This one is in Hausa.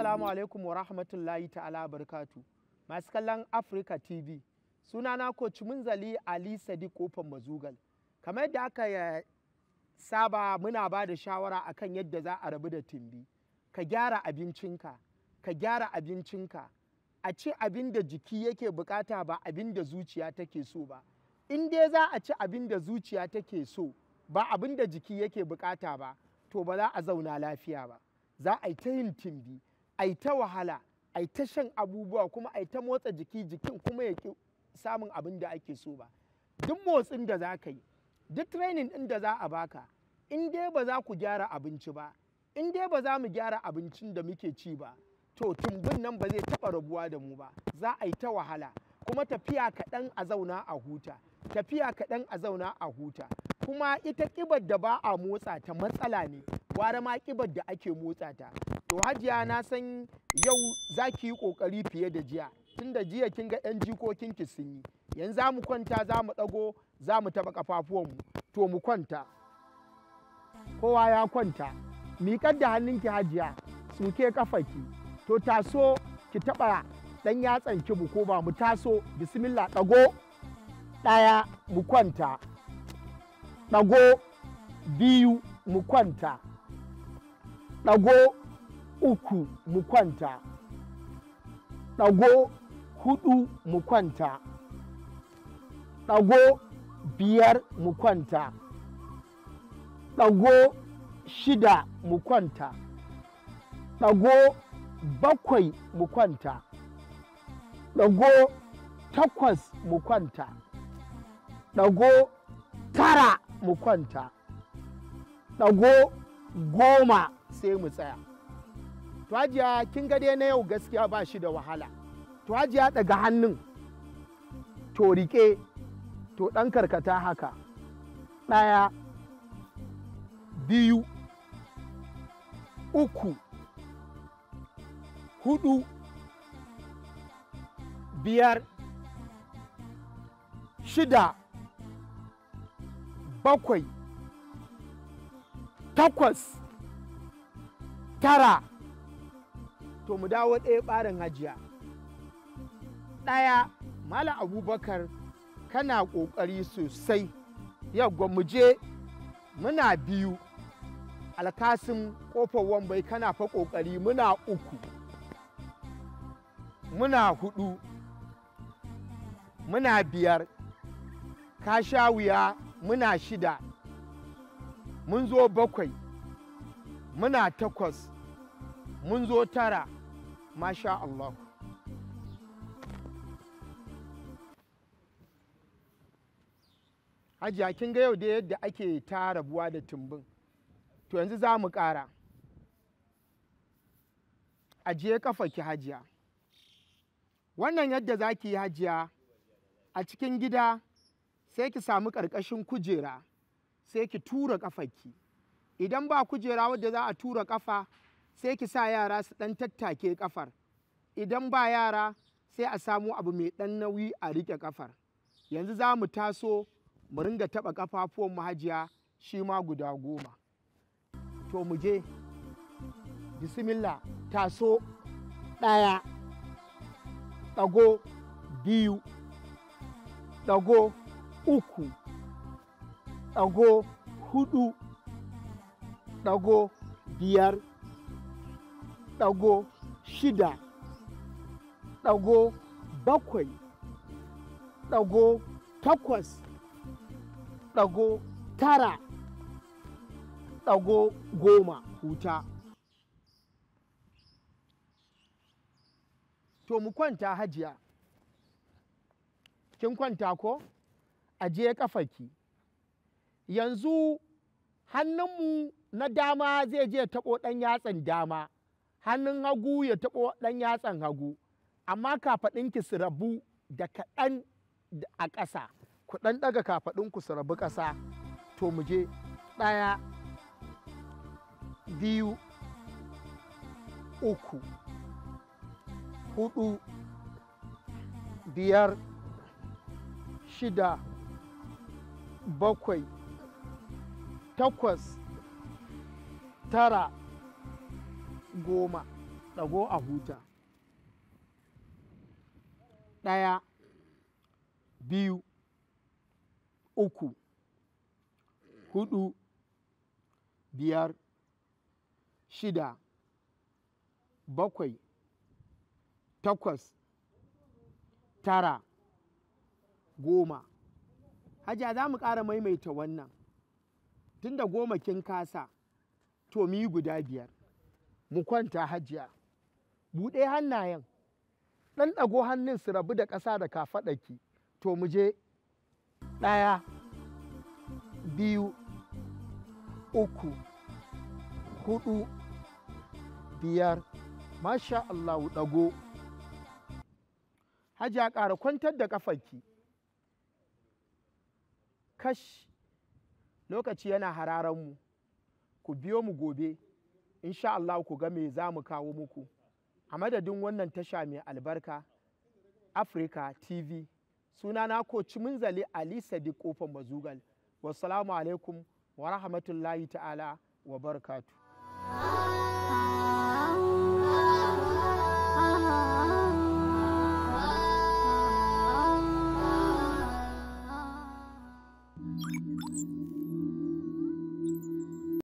Assalamu alaikum wa rahmatullahi ta'ala barkatu. Masu kallon Africa TV. Sunana Coach Munzali Ali Sadiq Kofar Mazugal. Kamar yadda aka saba muna ba da shawara akan yadda za a rabu da timbi. Ka gyara abincinka, a ci abin da jiki yake bukata ba abin da zuciya take so ba. In dai za a ci abin da zuciya take so ba abin da jiki yake bukata ba, to ba za a zauna lafiya ba. Za a yi ta yin timbi, a yi ta wahala, a yi ta shan abubuwa, kuma a yi ta motsa jikin kuma ya ki samun abin da ake so ba. Duk motsin da za ka yi, duk training ɗin da za a baka, in dai ba za ku gyara abinci ba, in dai ba za mu gyara abincin da muke ci ba, to tumbin nan ba zai taɓa rabuwa da mu ba. Za a yi ta wahala, kuma tafiya kaɗan a zauna a huta, tafiya kaɗan a zauna a huta. Kuma ita ƙibar da ba a motsa ta matsala ne, gwara ma ƙibar da ake motsa ta. To hajiya na san yau za ki yi ƙoƙari fiye da jiya, tunda jiya kin ga 'yan jikokinki sun yi. Yanzu za mu kwanta, za mu ɗago, za mu taɓa ƙafafuwanmu. To mu kwanta, kowa ya kwanta. Miƙar da hannunki hajiya, tsuke ƙafarki. To taso ki taɓa ɗan yatsan ki ko ba mu taso, bismillah, ɗago ɗaya mu kwanta, ɗago biyu mu kwanta, ɗago uku mu kwanta, ɗago huɗu mu kwanta, ɗago biyar mu kwanta, ɗago shida mu kwanta, ɗago bakwai mu kwanta, ɗago takwas mu kwanta, ɗago tara mu kwanta, ɗago goma sai mu tsaya. To hajiya kin ga dai na yau gaskiya ba shi da wahala. To hajiya daga hannun, to riƙe, to ɗan karkata haka, ɗaya, biyu, uku, huɗu, biyar, shida, bakwai, takwas, tara. To mu dawo ɗaya ɓarin hajiya. Ɗaya, Malam Abubakar kana ƙoƙari sosai. Yawwa mu je, muna biyu. Alkasim Kofar Wambai kana fa ƙoƙari, muna uku, muna huɗu, muna biyar. Ka sha wuya, muna shida, mun zo bakwai, muna takwas, mun zo tara. Masha Allah. Hajiya kin ga yau da yadda ake ta rabuwa da tumbin. To yanzu za mu ƙara. Ajiye ƙafarki hajiya. Wannan yadda za ki yi hajiya, a cikin gida sai ki samu ƙarƙashin kujera, sai ki tura ƙafarki. Idan ba kujera wadda za a tura ƙafa, sai ki sa yara su ɗan tattake ƙafar. Idan ba yara, sai a samu abu mai ɗan nauyi a riƙe ƙafar. Yanzu za mu taso mu ringa taɓa ƙafafuwan mu hajiya, shi ma guda 10. To mu je, bismillah, taso ɗaya, ɗago biyu, ɗago uku, ɗago huɗu, ɗago biyar, ɗago shida, ɗago bakwai, ɗago takwas, ɗago tara, ɗago 10, huta. To mu kwanta hajiya. Kin kwanta ko? Ajiye ƙafarki. Yanzu hannunmu na dama zai je taɓo ɗan yatsan dama, hannun hagu ya taɓo ɗan yatsan hagu, amma kafaɗinki su rabu da kaɗan a ƙasa. Ku ɗan ɗaga kafaɗinku su rabu ƙasa. To mu je, ɗaya, biyu, uku, huɗu, biyar, shida, bakwai, takwas, tara, 10. ɗago a huta. 1 2 3 4 5 6 7 8 9 10. Hajiya za mu ƙara maimaita wannan. Tunda 10 kin kasa, to mu yi guda 5. Mu kwanta Hajiya. Buɗe hannayen. Ɗan ɗago hannun su rabu da ƙasa da kafaɗarki. To mu je. 1 2 3 4 5. Masha Allahu, ɗago. Hajiya ƙara kwantar da ƙafarki. Kash, lokaci yana hararan mu. Ku biyo mu gobe. Insha Allah ku ga me za mu kawo muku. A madadin wannan tasha mai albarka, Africa TV, sunana Coach Munzali Ali Sadiq Kofar Mazugal. Wassalamu alaikum wa rahmatullahi ta'ala wa barakatuh.